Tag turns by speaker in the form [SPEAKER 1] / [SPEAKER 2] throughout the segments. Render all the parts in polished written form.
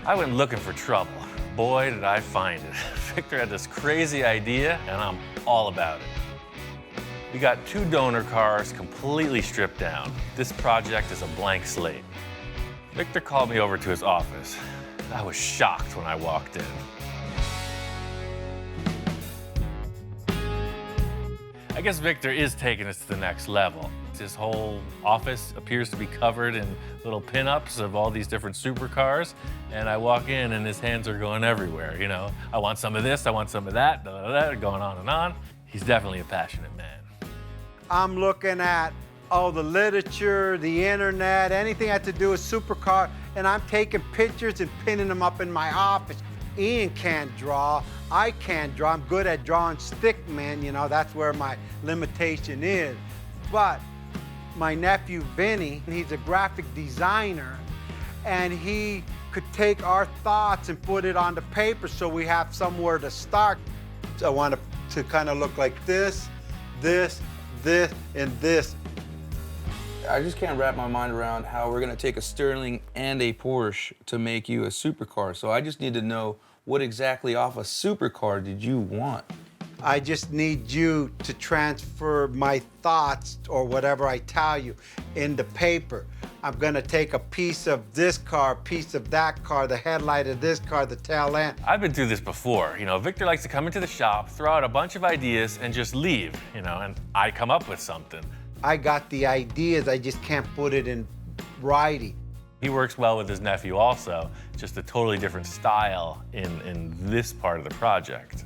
[SPEAKER 1] I went looking for trouble. Boy, did I find it. Victor had this crazy idea, and I'm all about it. We got 2 donor cars completely stripped down. This project is a blank slate. Victor called me over to his office. I was shocked when I walked in. I guess Victor is taking us to the next level. His whole office appears to be covered in little pinups of all these different supercars. And I walk in and his hands are going everywhere, you know. I want some of this, I want some of that, going on and on. He's definitely a passionate man.
[SPEAKER 2] I'm looking at all the literature, the internet, anything that had to do with supercar, and I'm taking pictures and pinning them up in my office. Ian can't draw, I can't draw. I'm good at drawing stick men, you know, that's where my limitation is. But my nephew Vinny, he's a graphic designer, and he could take our thoughts and put it on the paper so we have somewhere to start. So I want it to kind of look like this, this, this, and this.
[SPEAKER 3] I just can't wrap my mind around how we're gonna take a Sterling and a Porsche to make you a supercar. So I just need to know, what exactly off a supercar did you want?
[SPEAKER 2] I just need you to transfer my thoughts or whatever I tell you into paper. I'm gonna take a piece of this car, a piece of that car, the headlight of this car, the tail end.
[SPEAKER 1] I've been through this before. You know, Victor likes to come into the shop, throw out a bunch of ideas, and just leave, you know, and I come up with something.
[SPEAKER 2] I got the ideas, I just can't put it in writing.
[SPEAKER 1] He works well with his nephew also, just a totally different style in this part of the project.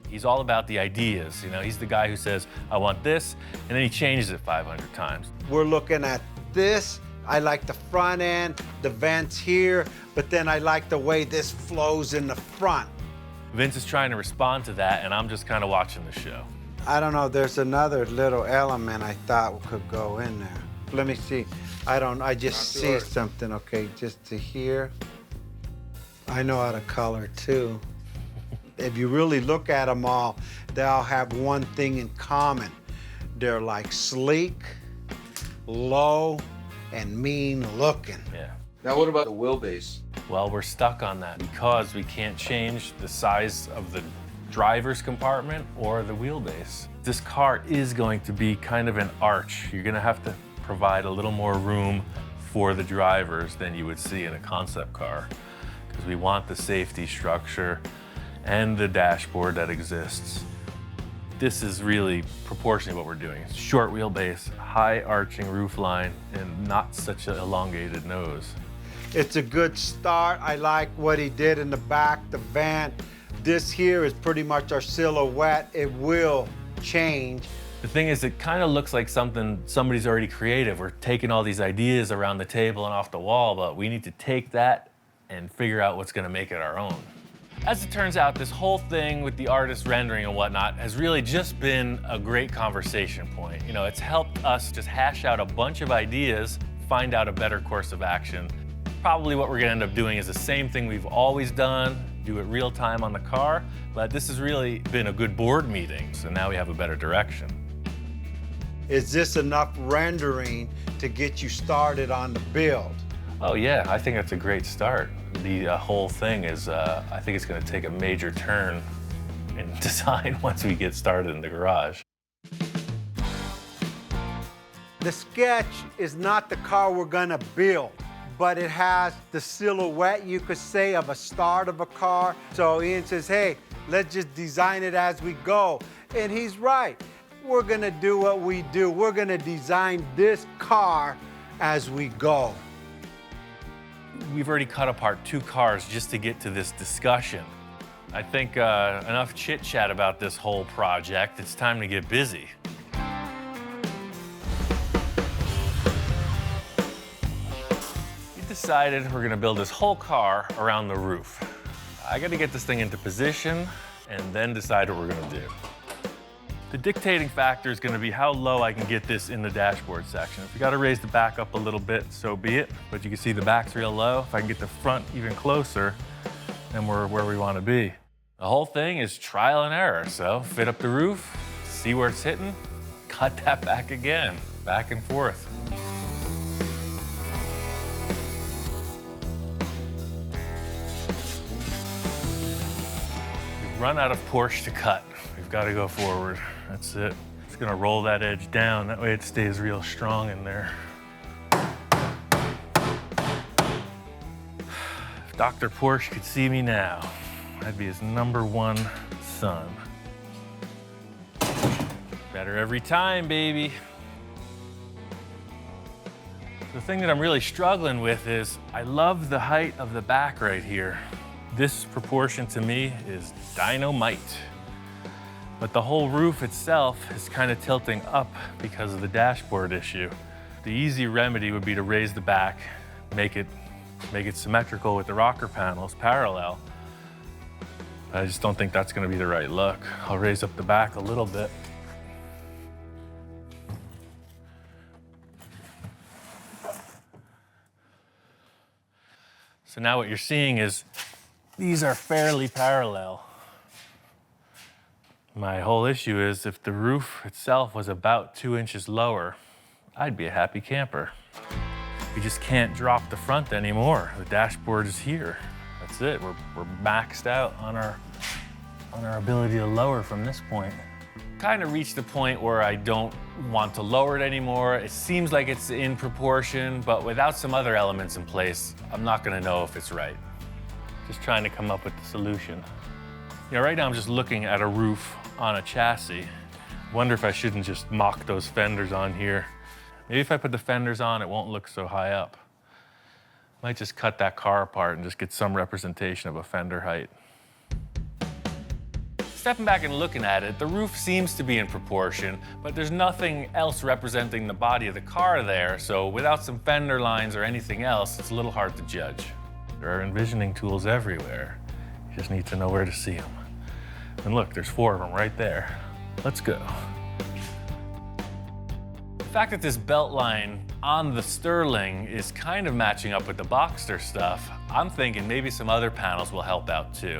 [SPEAKER 1] He's all about the ideas, you know, he's the guy who says, I want this, and then he changes it 500 times.
[SPEAKER 2] We're looking at this. I like the front end, the vents here, but then I like the way this flows in the front.
[SPEAKER 1] Vince is trying to respond to that, and I'm just kind of watching the show.
[SPEAKER 2] I don't know, there's another little element I thought could go in there. Let me see. I just see something, okay, just to here. I know how to color too. If you really look at them all, they all have one thing in common. They're like sleek, low, and mean looking.
[SPEAKER 1] Yeah.
[SPEAKER 3] Now what about the wheelbase?
[SPEAKER 1] Well, we're stuck on that because we can't change the size of the driver's compartment or the wheelbase. This car is going to be kind of an arch. You're gonna have to provide a little more room for the drivers than you would see in a concept car, because we want the safety structure and the dashboard that exists. This is really proportionally what we're doing. It's short wheelbase, high arching roof line, and not such an elongated nose.
[SPEAKER 2] It's a good start. I like what he did in the back, the van. This here is pretty much our silhouette. It will change.
[SPEAKER 1] The thing is, it kind of looks like something somebody's already creative. We're taking all these ideas around the table and off the wall, but we need to take that and figure out what's gonna make it our own. As it turns out, this whole thing with the artist rendering and whatnot has really just been a great conversation point. You know, it's helped us just hash out a bunch of ideas, find out a better course of action. Probably what we're gonna end up doing is the same thing we've always done, do it real time on the car, but this has really been a good board meeting, so now we have a better direction.
[SPEAKER 2] Is this enough rendering to get you started on the build?
[SPEAKER 1] Oh yeah, I think that's a great start. The whole thing is, I think it's gonna take a major turn in design once we get started in the garage.
[SPEAKER 2] The sketch is not the car we're gonna build, but it has the silhouette, you could say, of a start of a car. So Ian says, hey, let's just design it as we go. And he's right. We're gonna do what we do. We're gonna design this car as we go.
[SPEAKER 1] We've already cut apart 2 cars just to get to this discussion. I think enough chit chat about this whole project. It's time to get busy. We decided we're gonna build this whole car around the roof. I gotta get this thing into position and then decide what we're gonna do. The dictating factor is gonna be how low I can get this in the dashboard section. If we gotta raise the back up a little bit, so be it. But you can see the back's real low. If I can get the front even closer, then we're where we wanna be. The whole thing is trial and error. So fit up the roof, see where it's hitting, cut that back again, back and forth. run out of Porsche to cut. We've got to go forward. That's it. Just gonna roll that edge down. That way it stays real strong in there. If Dr. Porsche could see me now, I'd be his #1 son. Better every time, baby. The thing that I'm really struggling with is I love the height of the back right here. This proportion to me is dynamite. But the whole roof itself is kind of tilting up because of the dashboard issue. The easy remedy would be to raise the back, make it symmetrical with the rocker panels, parallel. I just don't think that's gonna be the right look. I'll raise up the back a little bit. So now what you're seeing is these are fairly parallel. My whole issue is if the roof itself was about 2 inches lower, I'd be a happy camper. We just can't drop the front anymore. The dashboard is here. That's it. We're maxed out on our ability to lower from this point. Kind of reached the point where I don't want to lower it anymore. It seems like it's in proportion, but without some other elements in place, I'm not gonna know if it's right. Just trying to come up with the solution. You know, right now I'm just looking at a roof on a chassis. Wonder if I shouldn't just mock those fenders on here. Maybe if I put the fenders on, it won't look so high up. Might just cut that car apart and just get some representation of a fender height. Stepping back and looking at it, the roof seems to be in proportion, but there's nothing else representing the body of the car there, so without some fender lines or anything else, it's a little hard to judge. There are envisioning tools everywhere. You just need to know where to see them. And look, there's 4 of them right there. Let's go. The fact that this belt line on the Sterling is kind of matching up with the Boxster stuff, I'm thinking maybe some other panels will help out too.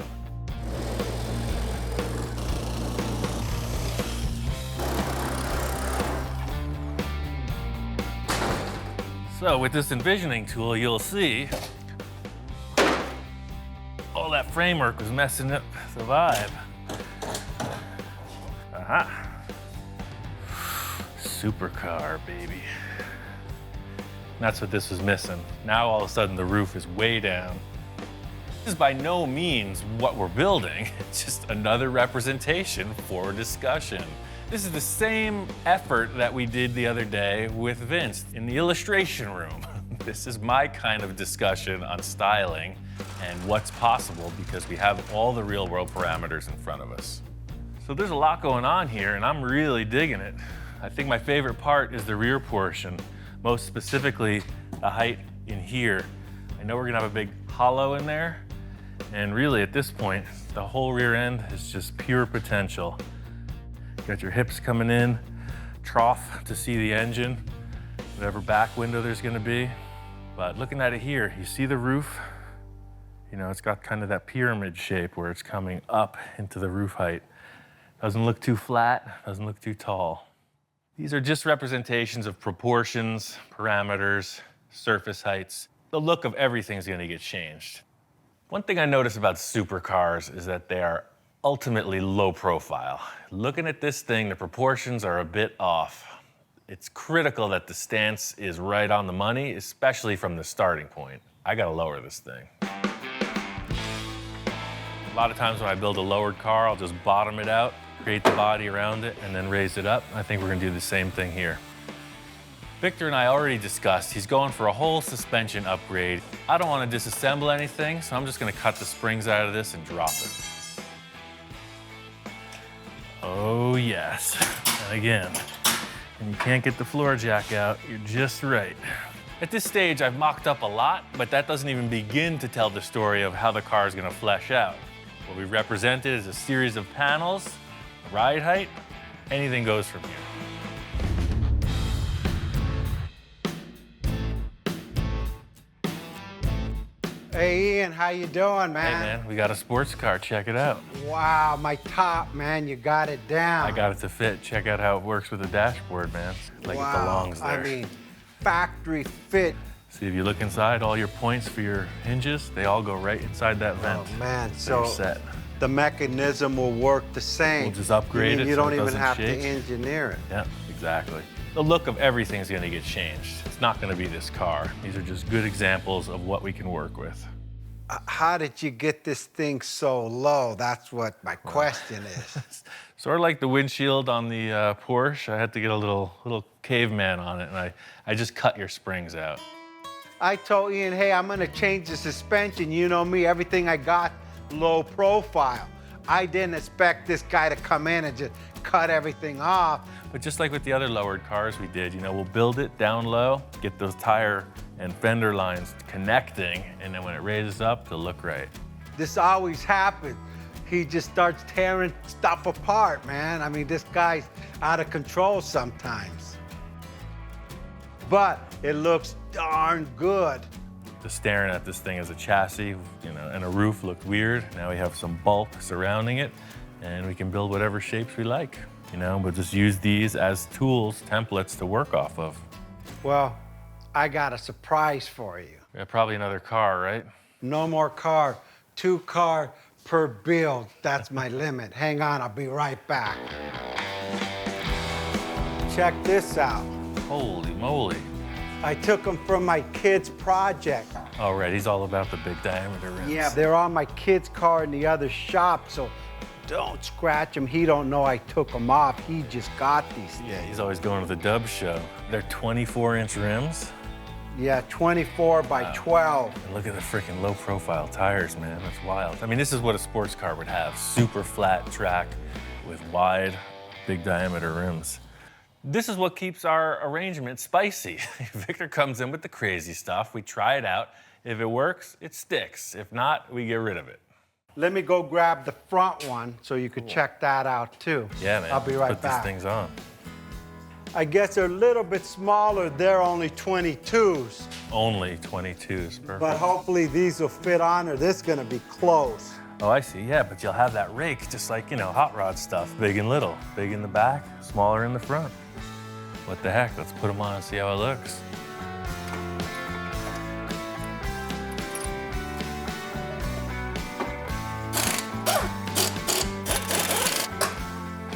[SPEAKER 1] So with this envisioning tool, you'll see all that framework was messing up the vibe. Aha. Supercar, baby. That's what this was missing. Now all of a sudden the roof is way down. This is by no means what we're building. It's just another representation for discussion. This is the same effort that we did the other day with Vince in the illustration room. This is my kind of discussion on styling and what's possible because we have all the real world parameters in front of us. So there's a lot going on here and I'm really digging it. I think my favorite part is the rear portion, most specifically the height in here. I know we're gonna have a big hollow in there, and really at this point, the whole rear end is just pure potential. Got your hips coming in, trough to see the engine, whatever back window there's gonna be. But looking at it here, you see the roof? You know, it's got kind of that pyramid shape where it's coming up into the roof height. Doesn't look too flat, doesn't look too tall. These are just representations of proportions, parameters, surface heights. The look of everything's gonna get changed. One thing I notice about supercars is that they are ultimately low profile. Looking at this thing, the proportions are a bit off. It's critical that the stance is right on the money, especially from the starting point. I gotta lower this thing. A lot of times when I build a lowered car, I'll just bottom it out, create the body around it, and then raise it up. I think we're gonna do the same thing here. Victor and I already discussed, he's going for a whole suspension upgrade. I don't wanna disassemble anything, so I'm just gonna cut the springs out of this and drop it. Oh yes, and again, when you can't get the floor jack out, you're just right. At this stage, I've mocked up a lot, but that doesn't even begin to tell the story of how the car is gonna flesh out. What we've represented is a series of panels, ride height, anything goes from here.
[SPEAKER 2] Hey Ian, how you doing, man?
[SPEAKER 1] Hey man, we got a sports car, check it out.
[SPEAKER 2] Wow, my top, man, you got it down.
[SPEAKER 1] I got it to fit. Check out how it works with the dashboard, man. Like
[SPEAKER 2] wow,
[SPEAKER 1] it belongs there.
[SPEAKER 2] I mean, factory fit.
[SPEAKER 1] See, if you look inside, all your points for your hinges, they all go right inside that vent.
[SPEAKER 2] Oh man,
[SPEAKER 1] So you're
[SPEAKER 2] so
[SPEAKER 1] set.
[SPEAKER 2] the mechanism will work the same.
[SPEAKER 1] We'll just upgrade it
[SPEAKER 2] You
[SPEAKER 1] so
[SPEAKER 2] don't
[SPEAKER 1] it
[SPEAKER 2] even
[SPEAKER 1] doesn't
[SPEAKER 2] have
[SPEAKER 1] shake.
[SPEAKER 2] to engineer it.
[SPEAKER 1] Yeah, exactly. The look of everything is going to get changed. It's not going to be this car. These are just good examples of what we can work with.
[SPEAKER 2] How did you get this thing so low? That's what my question is.
[SPEAKER 1] Sort of like the windshield on the Porsche. I had to get a little caveman on it, and I just cut your springs out.
[SPEAKER 2] I told Ian, hey, I'm gonna change the suspension. You know me, everything I got, low profile. I didn't expect this guy to come in and just cut everything off.
[SPEAKER 1] But just like with the other lowered cars we did, we'll build it down low, get those tire and fender lines connecting, and then when it raises up, they'll look right.
[SPEAKER 2] This always happens. He just starts tearing stuff apart, man. I mean, this guy's out of control sometimes. But it looks darn good.
[SPEAKER 1] Just staring at this thing as a chassis, and a roof looked weird. Now we have some bulk surrounding it, and we can build whatever shapes we like. We'll just use these as tools, templates to work off of.
[SPEAKER 2] Well, I got a surprise for you.
[SPEAKER 1] Yeah, probably another car, right?
[SPEAKER 2] No more car, 2 car per build. That's my limit. Hang on, I'll be right back. Check this out.
[SPEAKER 1] Holy moly.
[SPEAKER 2] I took them from my kid's project.
[SPEAKER 1] Oh, right, he's all about the big diameter rims.
[SPEAKER 2] Yeah, they're on my kid's car in the other shop, so don't scratch them. He don't know I took them off. He just got these things.
[SPEAKER 1] Yeah, he's always going to the Dub show. They're 24-inch rims.
[SPEAKER 2] Yeah, 24 by 12.
[SPEAKER 1] And look at the freaking low-profile tires, man. That's wild. I mean, this is what a sports car would have. Super flat track with wide, big diameter rims. This is what keeps our arrangement spicy. Victor comes in with the crazy stuff. We try it out. If it works, it sticks. If not, we get rid of it.
[SPEAKER 2] Let me go grab the front one so you could check that out too.
[SPEAKER 1] Yeah, man.
[SPEAKER 2] I'll be right
[SPEAKER 1] Put
[SPEAKER 2] back.
[SPEAKER 1] these things on.
[SPEAKER 2] I guess they're a little bit smaller. They're only 22s.
[SPEAKER 1] Only 22s, perfect.
[SPEAKER 2] But hopefully these will fit on or this is gonna be close.
[SPEAKER 1] Oh, I see. Yeah, but you'll have that rake, just like, hot rod stuff. Big and little. Big in the back, smaller in the front. What the heck? Let's put them on and see how it looks.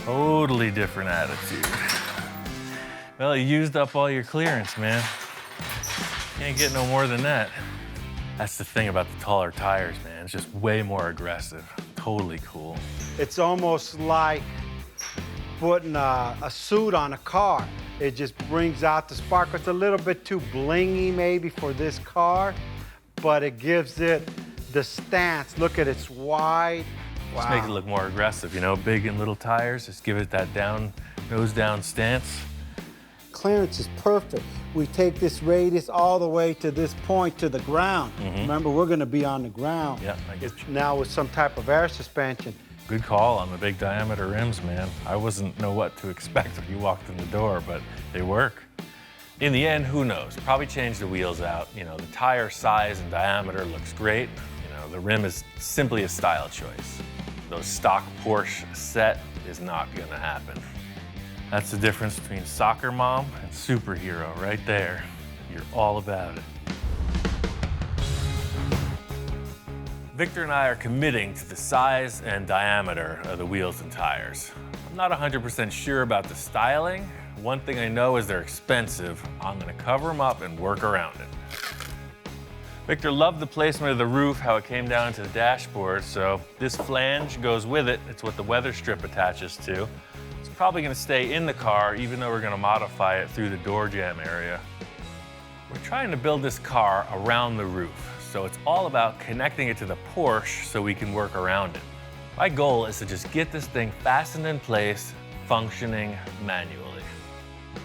[SPEAKER 1] Totally different attitude. Well, you used up all your clearance, man. Can't get no more than that. That's the thing about the taller tires, man. It's just way more aggressive. Totally cool.
[SPEAKER 2] It's almost like putting a suit on a car. It just brings out the spark. It's a little bit too blingy maybe for this car, but it gives it the stance. Look at it's wide. Wow.
[SPEAKER 1] Just make it look more aggressive, big and little tires. Just give it that nose down stance.
[SPEAKER 2] Clearance is perfect. We take this radius all the way to this point to the ground. Remember, we're gonna be on the ground.
[SPEAKER 1] Yeah, I get you.
[SPEAKER 2] Now with some type of air suspension.
[SPEAKER 1] Good call on the big diameter rims, man. I wasn't know what to expect when you walked in the door, but they work. In the end, who knows? Probably change the wheels out. The tire size and diameter looks great. The rim is simply a style choice. Those stock Porsche set is not gonna happen. That's the difference between soccer mom and superhero right there. You're all about it. Victor and I are committing to the size and diameter of the wheels and tires. I'm not 100% sure about the styling. One thing I know is they're expensive. I'm gonna cover them up and work around it. Victor loved the placement of the roof, how it came down to the dashboard, so this flange goes with it. It's what the weather strip attaches to. It's probably gonna stay in the car, even though we're gonna modify it through the door jamb area. We're trying to build this car around the roof, so it's all about connecting it to the Porsche so we can work around it. My goal is to just get this thing fastened in place, functioning manually.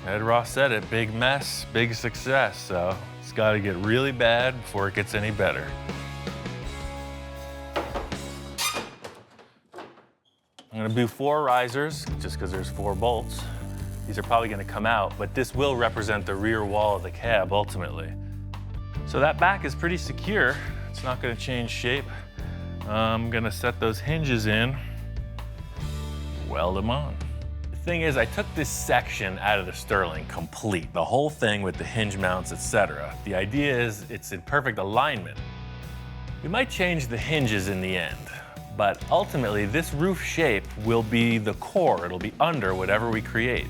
[SPEAKER 1] Ed Ross said it, big mess, big success, so it's gotta get really bad before it gets any better. I'm gonna do 4 risers, just because there's 4 bolts. These are probably gonna come out, but this will represent the rear wall of the cab ultimately. So that back is pretty secure. It's not gonna change shape. I'm gonna set those hinges in, weld them on. The thing is, I took this section out of the Sterling complete, the whole thing with the hinge mounts, etc. The idea is it's in perfect alignment. We might change the hinges in the end, But ultimately, this roof shape will be the core. It'll be under whatever we create.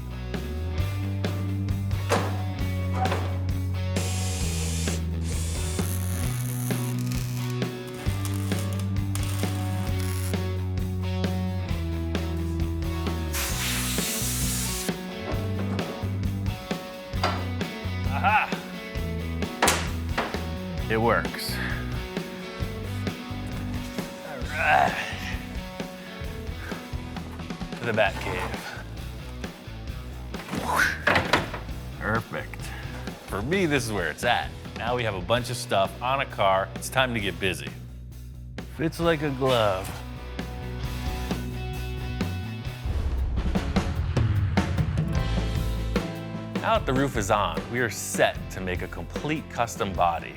[SPEAKER 1] Aha! It works. All right. To the bat cave. Perfect. For me, this is where it's at. Now we have a bunch of stuff on a car. It's time to get busy. Fits like a glove. Now that the roof is on, we are set to make a complete custom body.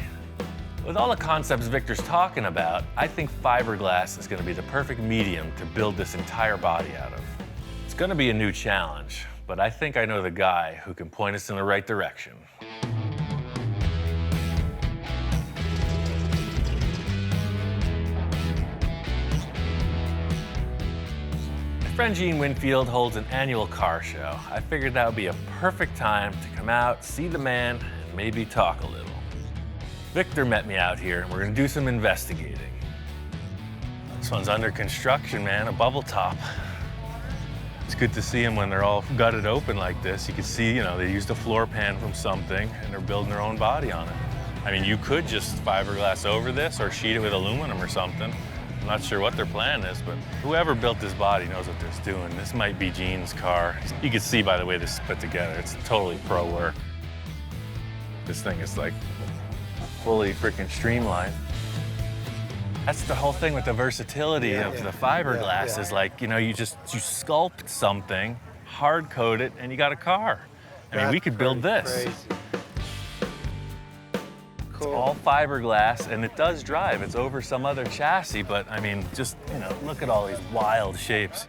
[SPEAKER 1] With all the concepts Victor's talking about, I think fiberglass is going to be the perfect medium to build this entire body out of. It's going to be a new challenge, but I think I know the guy who can point us in the right direction. My friend Gene Winfield holds an annual car show. I figured that would be a perfect time to come out, see the man, and maybe talk a little. Victor met me out here, and we're gonna do some investigating. This one's under construction, man, a bubble top. It's good to see them when they're all gutted open like this. You can see, you know, they used a floor pan from something, and they're building their own body on it. I mean, you could just fiberglass over this or sheet it with aluminum or something. I'm not sure what their plan is, but whoever built this body knows what they're doing. This might be Gene's car. You can see by the way this is put together, it's totally pro work. This thing is like fully freaking streamlined. That's the whole thing with the versatility of the fiberglass is like, you know, you sculpt something, hard coat it, and you got a car. I mean, we could build this.
[SPEAKER 2] Crazy. Cool.
[SPEAKER 1] It's all fiberglass, and it does drive. It's over some other chassis, but I mean, just, you know, look at all these wild shapes.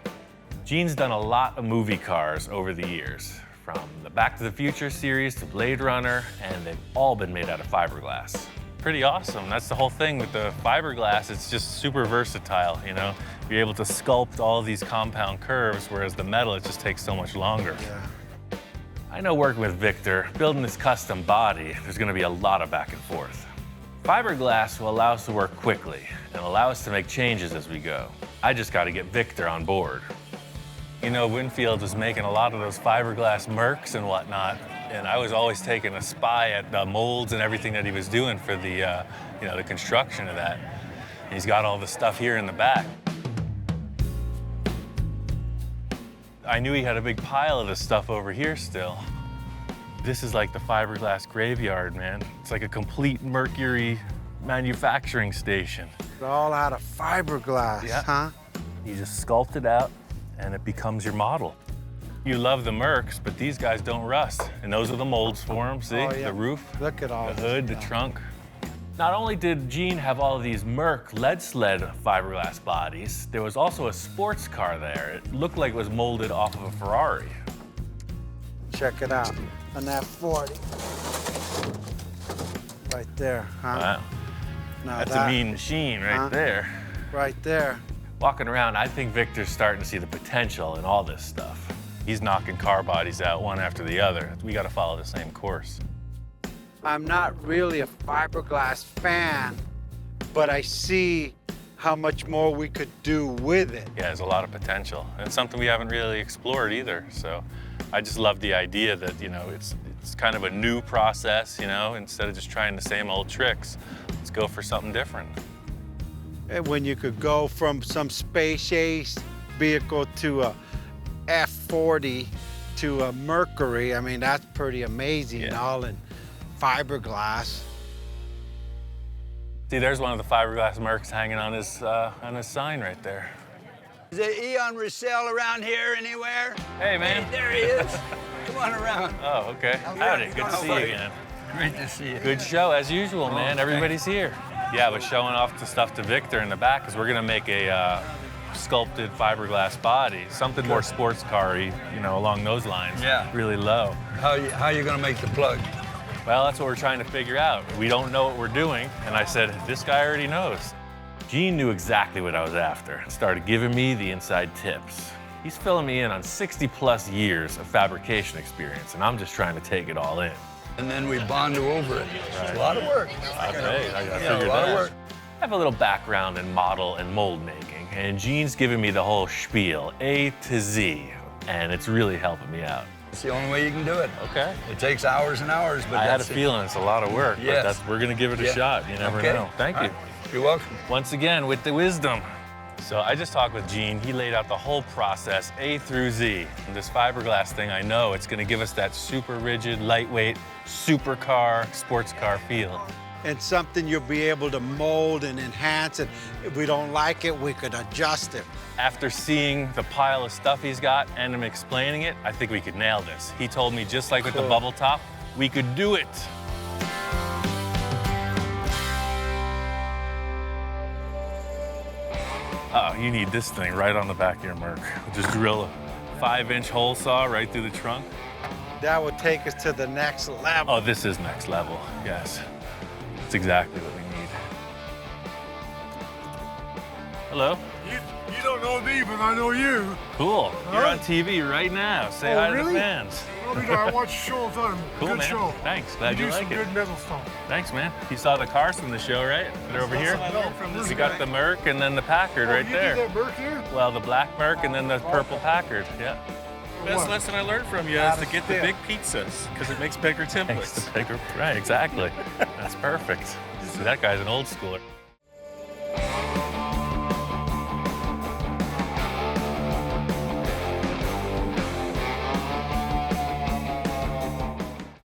[SPEAKER 1] Gene's done a lot of movie cars over the years, from the Back to the Future series to Blade Runner, and they've all been made out of fiberglass. Pretty awesome. That's the whole thing with the fiberglass. It's just super versatile, you know? You're able to sculpt all these compound curves, whereas the metal, it just takes so much longer.
[SPEAKER 2] Yeah.
[SPEAKER 1] I know working with Victor, building this custom body, there's gonna be a lot of back and forth. Fiberglass will allow us to work quickly and allow us to make changes as we go. I just gotta get Victor on board. You know, Winfield was making a lot of those fiberglass Mercs and whatnot, and I was always taking a spy at the molds and everything that he was doing for the, you know, the construction of that. And he's got all the stuff here in the back. I knew he had a big pile of this stuff over here still. This is like the fiberglass graveyard, man. It's like a complete mercury manufacturing station.
[SPEAKER 2] It's all out of fiberglass, huh?
[SPEAKER 1] You just sculpt it out and it becomes your model. You love the Mercs, but these guys don't rust. And those are the molds for them, see?
[SPEAKER 2] Oh, yeah.
[SPEAKER 1] The roof,
[SPEAKER 2] Look at all
[SPEAKER 1] the hood, the trunk. Not only did Gene have all of these Merc lead sled fiberglass bodies, there was also a sports car there. It looked like it was molded off of a Ferrari.
[SPEAKER 2] Check it out. An F40. Right there, huh?
[SPEAKER 1] Wow.
[SPEAKER 2] Now
[SPEAKER 1] That's a mean machine right there.
[SPEAKER 2] Right there.
[SPEAKER 1] Walking around, I think Victor's starting to see the potential in all this stuff. He's knocking car bodies out one after the other. We got to follow the same course.
[SPEAKER 2] I'm not really a fiberglass fan, but I see how much more we could do with it.
[SPEAKER 1] Yeah, there's a lot of potential. And it's something we haven't really explored either. So I just love the idea that, you know, it's kind of a new process, you know, instead of just trying the same old tricks, let's go for something different.
[SPEAKER 2] And when you could go from some space age vehicle to a F40 to a Mercury, I mean, that's pretty amazing, all in fiberglass.
[SPEAKER 1] See, there's one of the fiberglass Mercs hanging on his sign right there.
[SPEAKER 4] Is there Eon Roussel around here anywhere?
[SPEAKER 1] Hey, man.
[SPEAKER 4] Hey, there he is. Come on around.
[SPEAKER 1] Oh, okay. Howdy, good to see you again.
[SPEAKER 4] Great to see you.
[SPEAKER 1] Good show, as usual, man. Everybody's here. Yeah, but showing off the stuff to Victor in the back, because we're going to make a sculpted fiberglass body, something more sports car-y, you know, along those lines.
[SPEAKER 4] Yeah.
[SPEAKER 1] Really low.
[SPEAKER 4] How you gonna make the plug?
[SPEAKER 1] Well, that's what we're trying to figure out. We don't know what we're doing, and I said, this guy already knows. Gene knew exactly what I was after and started giving me the inside tips. He's filling me in on 60+ years of fabrication experience, and I'm just trying to take it all in.
[SPEAKER 4] And then we bond over it. It's a lot of work.
[SPEAKER 1] I gotta
[SPEAKER 4] Yeah,
[SPEAKER 1] figure
[SPEAKER 4] a lot
[SPEAKER 1] that
[SPEAKER 4] of
[SPEAKER 1] out.
[SPEAKER 4] work.
[SPEAKER 1] I have a little background in model and mold making, and Gene's giving me the whole spiel, A to Z, and it's really helping me out.
[SPEAKER 4] It's the only way you can do it.
[SPEAKER 1] Okay.
[SPEAKER 4] It takes hours and hours, but
[SPEAKER 1] I had a
[SPEAKER 4] that's it.
[SPEAKER 1] feeling it's a lot of work,
[SPEAKER 4] Yes.
[SPEAKER 1] but we're gonna give it a
[SPEAKER 4] Yeah.
[SPEAKER 1] shot. You never
[SPEAKER 4] Okay.
[SPEAKER 1] know. Thank
[SPEAKER 4] All
[SPEAKER 1] you.
[SPEAKER 4] right. You're welcome.
[SPEAKER 1] Once again, with the wisdom. So I just talked with Gene. He laid out the whole process, A through Z. And this fiberglass thing, I know it's gonna give us that super rigid, lightweight, supercar, sports car feel.
[SPEAKER 2] And something you'll be able to mold and enhance, and if we don't like it, we could adjust it.
[SPEAKER 1] After seeing the pile of stuff he's got and him explaining it, I think we could nail this. He told me, just like with the
[SPEAKER 2] Cool.
[SPEAKER 1] bubble top, we could do it. Oh, you need this thing right on the back of your Merc. Just drill a 5-inch hole saw right through the trunk.
[SPEAKER 2] That would take us to the next level.
[SPEAKER 1] Oh, this is next level, yes. That's exactly what we need. Hello?
[SPEAKER 5] You don't know me, but I know you.
[SPEAKER 1] Cool. You're
[SPEAKER 5] Huh?
[SPEAKER 1] on TV right now. Say
[SPEAKER 5] Oh,
[SPEAKER 1] hi to
[SPEAKER 5] really?
[SPEAKER 1] the fans.
[SPEAKER 5] Oh, you know, I watch your show all the time.
[SPEAKER 1] Cool,
[SPEAKER 5] Good
[SPEAKER 1] man.
[SPEAKER 5] show.
[SPEAKER 1] Thanks. Glad you
[SPEAKER 5] do
[SPEAKER 1] like
[SPEAKER 5] some
[SPEAKER 1] it.
[SPEAKER 5] good metal stuff.
[SPEAKER 1] Thanks, man. You saw the cars from the show, right? They're over here. We got the Merc and then the Packard right
[SPEAKER 5] you
[SPEAKER 1] there.
[SPEAKER 5] did that Merc here?
[SPEAKER 1] Well, the black Merc and then the purple Packard. Yeah.
[SPEAKER 6] Best
[SPEAKER 5] What?
[SPEAKER 6] lesson I learned from you is to get the big pizzas because it makes bigger
[SPEAKER 1] Thanks
[SPEAKER 6] templates.
[SPEAKER 1] to bigger. Right, exactly. That's perfect. See, that guy's an old schooler.